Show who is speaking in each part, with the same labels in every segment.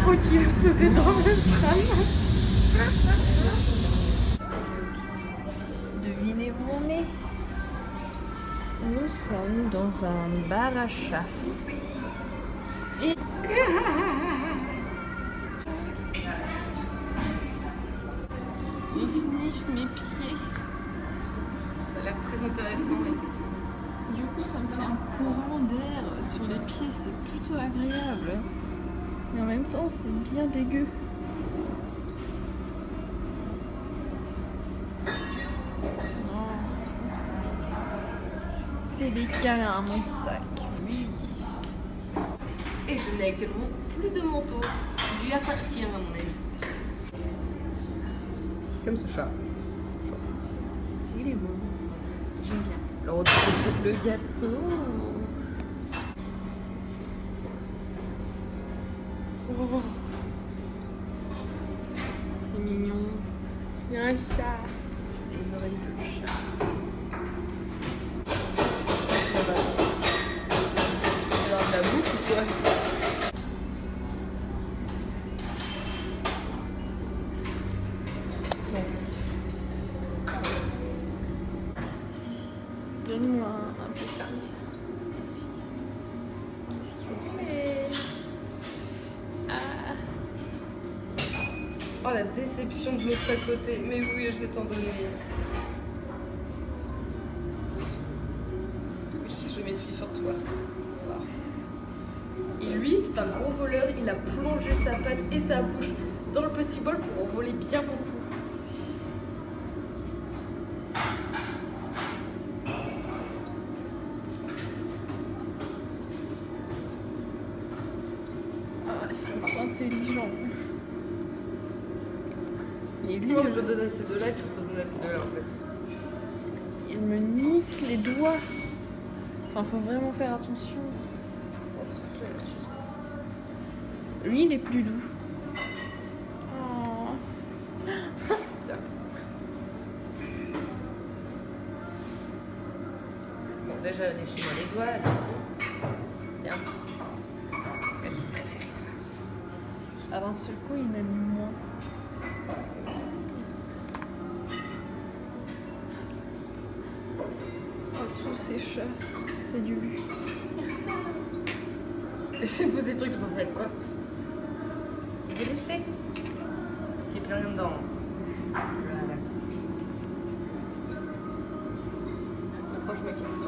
Speaker 1: Tranquille, posé dans le tram. Devinez où on est? Nous sommes dans un bar à chat. Et... Il sniffe mes pieds.
Speaker 2: Ça a l'air très intéressant, effectivement.
Speaker 1: Du coup, ça me fait un courant d'air sur les pieds, c'est plutôt agréable. Mais en même temps, c'est bien dégueu. Fais des câlins à mon sac, oui.
Speaker 2: Et je n'ai actuellement plus de manteau. Il lui appartient, à mon avis. Comme ce chat.
Speaker 1: Il est bon. J'aime bien.
Speaker 2: Alors, on teste le gâteau. Oh.
Speaker 1: C'est mignon.
Speaker 2: C'est un chat.
Speaker 1: C'est les oreilles de chat.
Speaker 2: Alors, de la bouffe ou quoi?
Speaker 1: Donne-moi un petit. Merci. S'il vous plaît. Ah.
Speaker 2: Oh, la déception de l'autre à côté. Mais oui, je vais t'en donner. Oui, je m'essuie sur toi. Voilà. Et lui, c'est un gros voleur. Il a plongé sa patte et sa bouche dans le petit bol pour en voler bien beaucoup.
Speaker 1: Ah, ils sont trop intelligents. Et lui,
Speaker 2: Moi, je donne à ces deux-là, tu te donnes à ces deux-là en fait.
Speaker 1: il me nique les doigts. Enfin, faut vraiment faire attention. Lui, il est plus doux. Oh.
Speaker 2: Tiens. Bon, déjà, lâchez-moi les doigts, allez-y. Tiens. C'est ma petite préférée, toi.
Speaker 1: À d'un seul coup, il m'aime moins. Oh, tous ces chats, c'est du luxe.
Speaker 2: J'ai posé des trucs, je m'en fais quoi? Tu veux lécher? S'il n'y a plus rien dedans. Voilà. Maintenant, je me casse.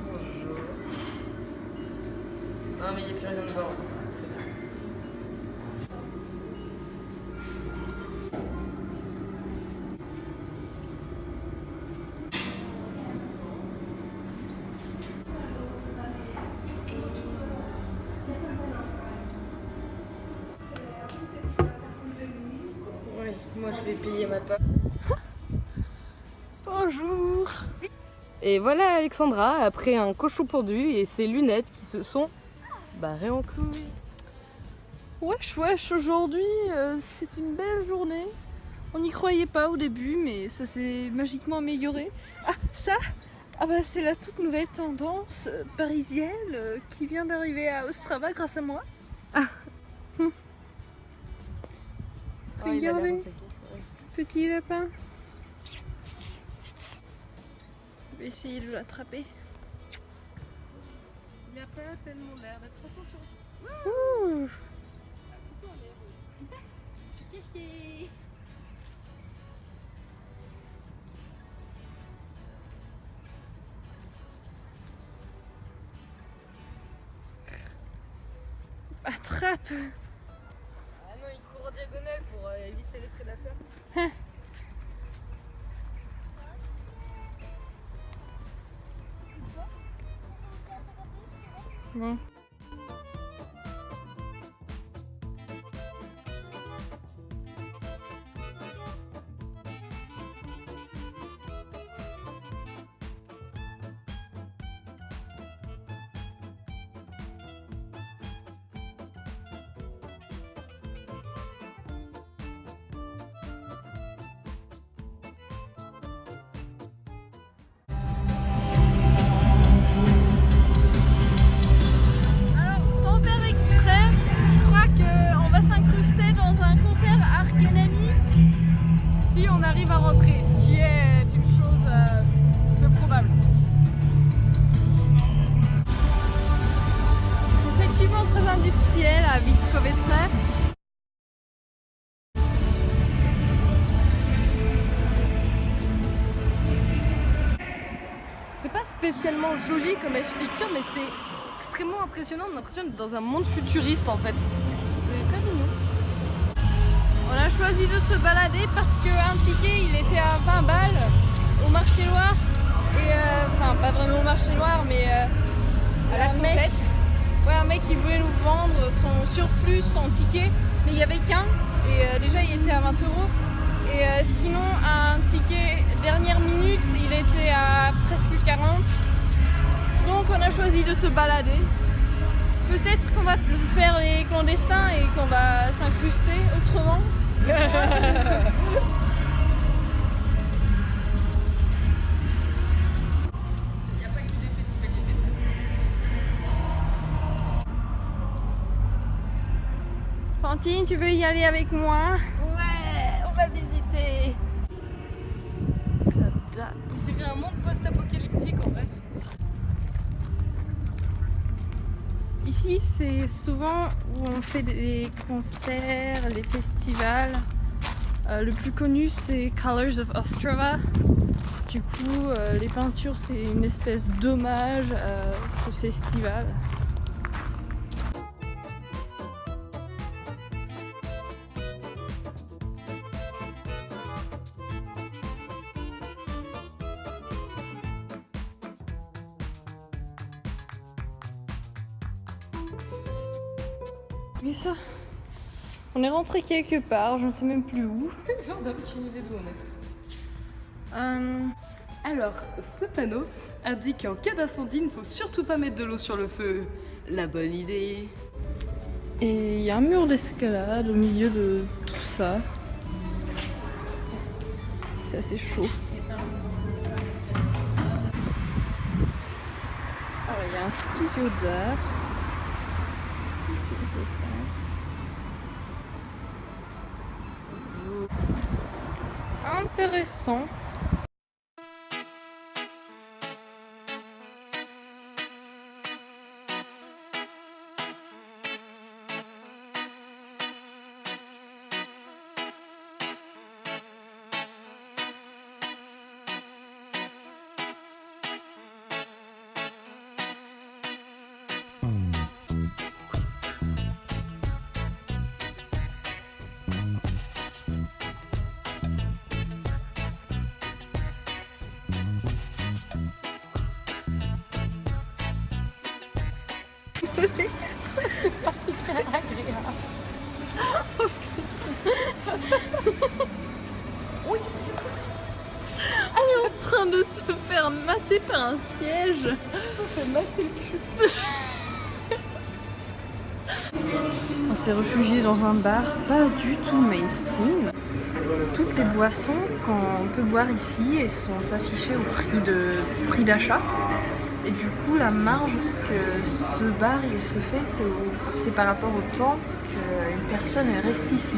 Speaker 2: Bonjour. Non, mais il n'y a plus rien dedans. Oui, moi je vais payer ma part.
Speaker 1: Bonjour.
Speaker 2: Et voilà Alexandra, après un cochon pendu et ses lunettes qui se sont barrées en couilles.
Speaker 1: Wesh, aujourd'hui, c'est une belle journée. On n'y croyait pas au début, mais ça s'est magiquement amélioré. Ah, ça? Ah bah c'est la toute nouvelle tendance parisienne qui vient d'arriver à Ostrava grâce à moi. Ah. Regardez, petit lapin. Je vais essayer de l'attraper.
Speaker 2: Il a pas tellement l'air d'être trop confiant.
Speaker 1: Ouh. Attrape.
Speaker 2: Ah non, il court en diagonale pour éviter les prédateurs.
Speaker 1: Bon.
Speaker 2: rentrer, ce qui est une chose peu probable.
Speaker 1: C'est effectivement très industriel à Vitkovice.
Speaker 2: C'est pas spécialement joli comme architecture, mais c'est extrêmement impressionnant. On a l'impression d'être dans un monde futuriste en fait. C'est très mignon.
Speaker 1: On a choisi de se balader parce qu'un ticket il était à 20 balles au marché noir. Et enfin, pas vraiment au marché noir, mais
Speaker 2: À la sompette.
Speaker 1: Ouais, un mec qui voulait nous vendre son surplus en ticket, mais il n'y avait qu'un. Et déjà il était à 20 €. Et sinon, un ticket dernière minute, il était à presque 40. Donc on a choisi de se balader. Peut-être qu'on va faire les clandestins et qu'on va s'incruster autrement.
Speaker 2: Il n'y a pas que des festivaliers de métal.
Speaker 1: Fantine, tu veux y aller avec moi?
Speaker 2: Ouais, on va visiter.
Speaker 1: Ça date.
Speaker 2: On dirait un monde post-apocalyptique en vrai.
Speaker 1: Ici, c'est souvent où on fait des concerts, les festivals. Le plus connu, c'est Colors of Ostrava. Du coup, les peintures, c'est une espèce d'hommage à ce festival. Mais ça, on est rentré quelque part, je ne sais même plus où.
Speaker 2: Genre n'a aucune idée d'où on est.
Speaker 1: Euh,
Speaker 2: Alors, ce panneau indique qu'en cas d'incendie, il ne faut surtout pas mettre de l'eau sur le feu. La bonne idée.
Speaker 1: Et il y a un mur d'escalade au milieu de tout ça. C'est assez chaud. Alors il y a un studio d'art. Ici qu'il faut faire. Intéressant. Elle est en train de se faire masser par un siège.
Speaker 2: On fait masser le cul.
Speaker 1: On s'est réfugié dans un bar pas du tout mainstream. Toutes les boissons qu'on peut boire ici elles sont affichées au prix d'achat. Et du coup, la marge que ce bar il se fait, c'est par rapport au temps qu'une personne reste ici.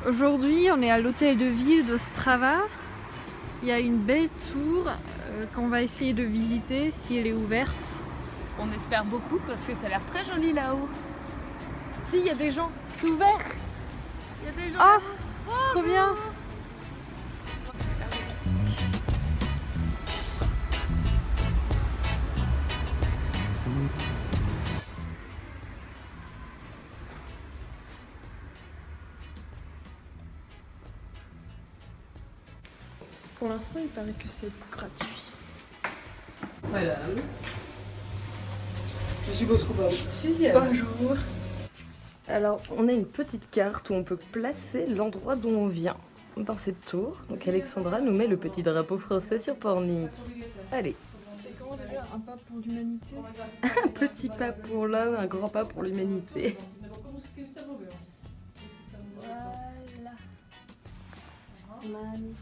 Speaker 1: Aujourd'hui, on est à l'hôtel de ville d'Ostrava. Il y a une belle tour qu'on va essayer de visiter si elle est ouverte.
Speaker 2: On espère beaucoup parce que ça a l'air très joli là-haut. Si, il y a des gens, c'est ouvert. Il y a des gens.
Speaker 1: Oh, trop bien! Pour l'instant, il paraît que c'est gratuit.
Speaker 2: Voilà. Je suppose qu'on va au 6e.
Speaker 1: Bonjour!
Speaker 2: Alors, on a une petite carte où on peut placer l'endroit d'où on vient dans cette tour. Donc Alexandra nous met le petit drapeau français sur Pornic. Allez.
Speaker 1: C'est comment déjà un pas pour l'humanité?
Speaker 2: Un petit pas pour l'homme, un grand pas pour l'humanité.
Speaker 1: Voilà. Magnifique.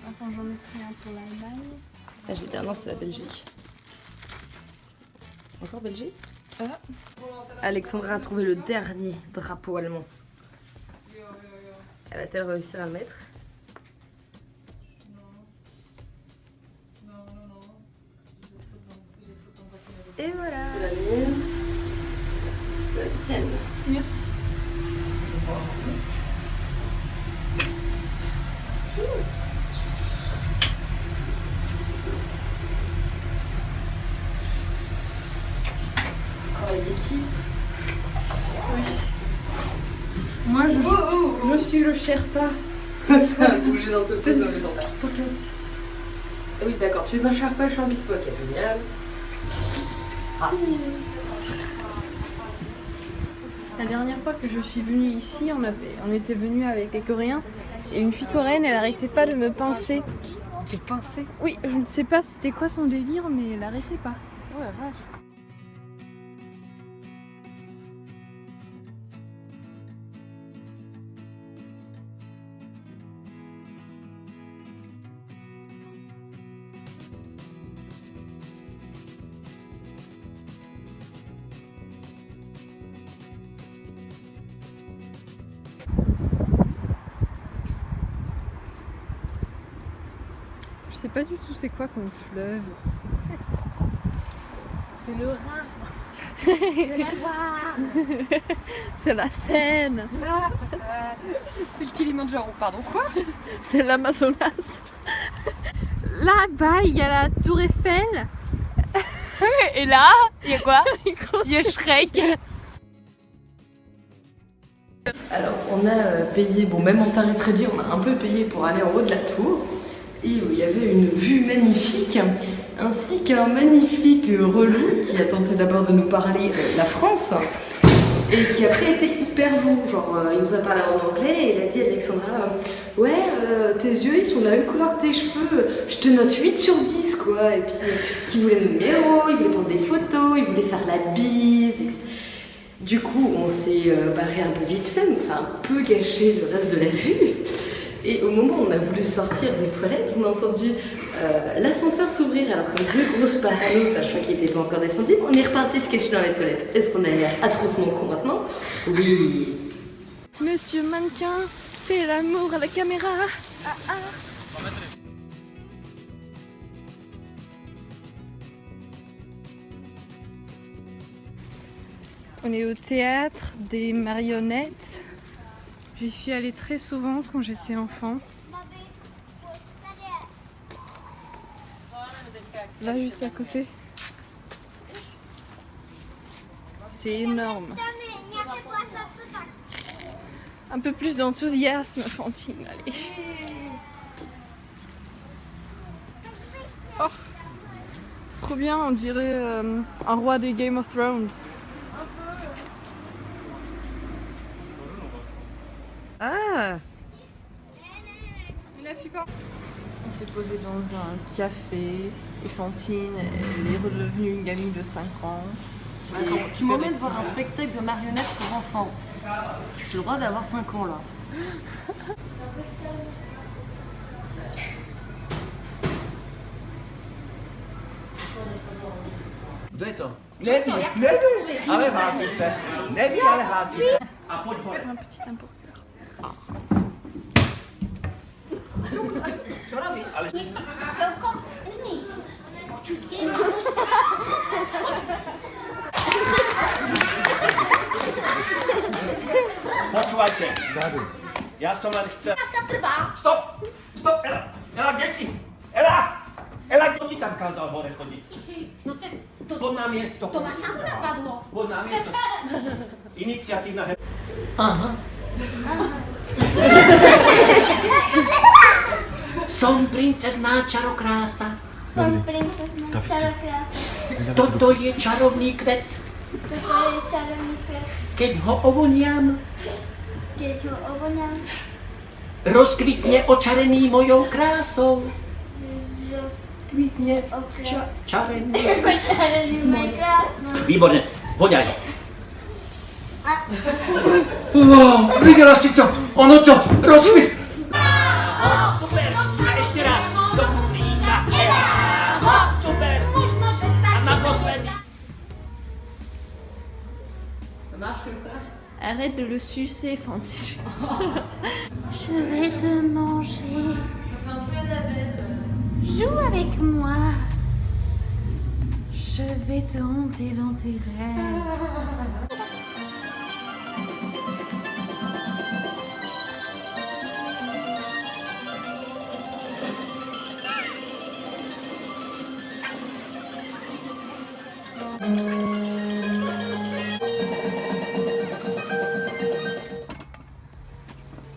Speaker 1: Attends, j'en ai pris un pour l'Allemagne.
Speaker 2: Ah, j'ai dit, ah non, c'est la Belgique. Encore Belgique? Ah. Alexandra a trouvé le dernier drapeau allemand. Elle va-t-elle réussir à le mettre? Et voilà. C'est la mienne. C'est la tienne.
Speaker 1: Merci.
Speaker 2: Travail d'équipe.
Speaker 1: Oui. Moi, je suis le Sherpa.
Speaker 2: Ça a bougé dans ce petit dans le temps. Oui, d'accord. Tu es un Sherpa, je suis un pickpocket. Génial. Raciste.
Speaker 1: La dernière fois que je suis venue ici, on était venus avec les Coréens et une fille coréenne, elle arrêtait pas de me pincer.
Speaker 2: T'es pincé?
Speaker 1: Oui, je ne sais pas c'était quoi son délire, mais elle arrêtait pas.
Speaker 2: Oh la vache.
Speaker 1: Je sais pas du tout c'est quoi comme fleuve.
Speaker 2: C'est le Rhin.
Speaker 1: C'est la Seine.
Speaker 2: C'est le Kilimandjaro, pardon. Quoi?
Speaker 1: C'est l'Amazonas. Là-bas, il y a la Tour Eiffel.
Speaker 2: Et là, il y a quoi? Il y a Shrek. Alors, on a payé, bon, même en tarif réduit, on a un peu payé pour aller en haut de la tour. Et où il y avait une vue magnifique, ainsi qu'un magnifique relou qui a tenté d'abord de nous parler la France, et qui après était hyper lourd. Genre, il nous a parlé en anglais et il a dit à Alexandra ouais, tes yeux ils sont de la même couleur que tes cheveux, je te note 8 sur 10 quoi. Et puis, qui voulait nos numéros, il voulait prendre des photos, il voulait faire la bise, etc. Du coup, on s'est barré un peu vite fait, donc ça a un peu gâché le reste de la vue. Et au moment où on a voulu sortir des toilettes, on a entendu l'ascenseur s'ouvrir alors que deux grosses parano, sachant qu'il n'était pas encore descendu, on est reparti se cacher dans les toilettes. Est-ce qu'on a l'air atrocement con maintenant? Oui.
Speaker 1: Monsieur mannequin fait l'amour à la caméra. Ah, ah. On est au théâtre des marionnettes. J'y suis allée très souvent quand j'étais enfant. Là, juste à côté. C'est énorme. Un peu plus d'enthousiasme, Fantine, allez. Oh, trop bien, on dirait un roi des Game of Thrones.
Speaker 2: Ah!
Speaker 1: On s'est posé dans un café et Fantine, elle est redevenue une gamine de 5 ans.
Speaker 3: Attends, tu m'emmènes voir un spectacle de marionnettes pour enfants. J'ai le droit d'avoir 5 ans là.
Speaker 4: Kdo je to? Neví, ale hlásí se. Neví, ale hlásí se. A pojď hore.
Speaker 1: Un petit impôt.
Speaker 4: Ale... Počúvajte. Ja som len chcel... Stop! Stop, Ela! Ela, kde si? Ela! Ela, kto ti tam kázal hore chodiť?
Speaker 5: No
Speaker 4: Poď na miesto.
Speaker 5: to ma samo napadlo.
Speaker 4: Poď na miesto. Iniciatívna her...
Speaker 6: Som princezná čarokrása.
Speaker 5: Som princezná čarokrása.
Speaker 6: Toto je čarovný kvet.
Speaker 5: Toto je čarovný kvet.
Speaker 6: Keď ho ovoniam,
Speaker 5: Keď ho ovoňam,
Speaker 6: rozkvitne očarený mojou krásou. Kvitne čarený.
Speaker 5: Očarený mojou krásnou.
Speaker 6: Výborne, voňaj. Wow, videla si to? Ono to rozkvit...
Speaker 4: Super! A ešte raz. Do kufríka. Super!
Speaker 5: Možno, že sa
Speaker 4: A naposledy.
Speaker 2: Ça marche comme ça?
Speaker 1: Arrête de le sucer, Fantine.
Speaker 5: Je vais te manger. Joue avec moi. Je vais te hanter dans tes rêves.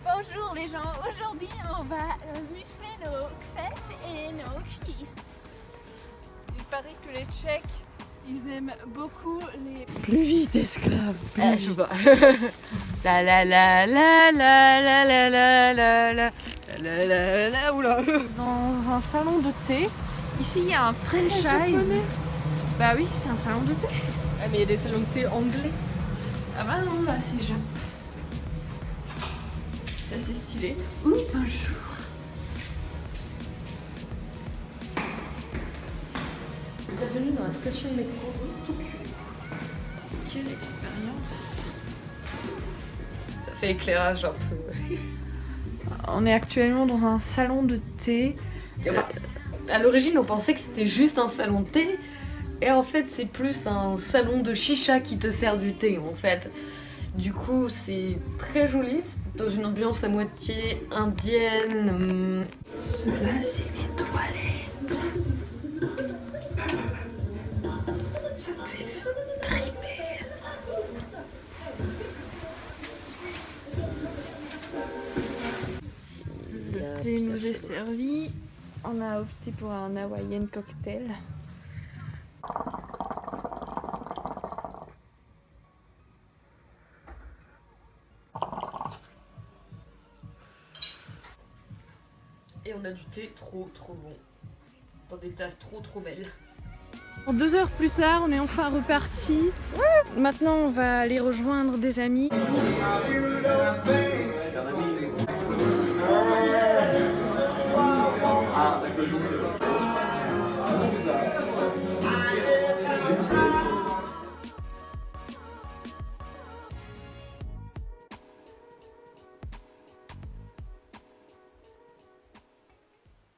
Speaker 1: Bonjour les gens, aujourd'hui on va muscler nos fesses et nos cuisses. Il paraît que les Tchèques, ils aiment beaucoup les...
Speaker 2: Plus vite, esclave.
Speaker 3: Je sais pas. La la la la la la la la la la la la la oula.
Speaker 1: Dans un salon de thé, ici il y a un franchise. Bah oui, c'est un salon de thé.
Speaker 3: Ah mais il y a des salons de thé anglais.
Speaker 1: Ah bah non, là c'est jeune. C'est assez stylé. Ouh, bonjour.
Speaker 3: Bienvenue dans la station de métro.
Speaker 1: Quelle expérience.
Speaker 3: Ça fait éclairage un peu.
Speaker 1: On est actuellement dans un salon de thé.
Speaker 3: Enfin, à l'origine, on pensait que c'était juste un salon de thé. Et en fait, c'est plus un salon de chicha qui te sert du thé, en fait. Du coup, c'est très joli, dans une ambiance à moitié indienne.
Speaker 1: Cela, c'est les toilettes. Ça me fait triper. Le thé nous est servi. On a opté pour un Hawaiian cocktail.
Speaker 3: Et on a du thé trop bon. Dans des tasses trop belles.
Speaker 1: 2 heures plus tard, on est enfin reparti. Maintenant, on va aller rejoindre des amis.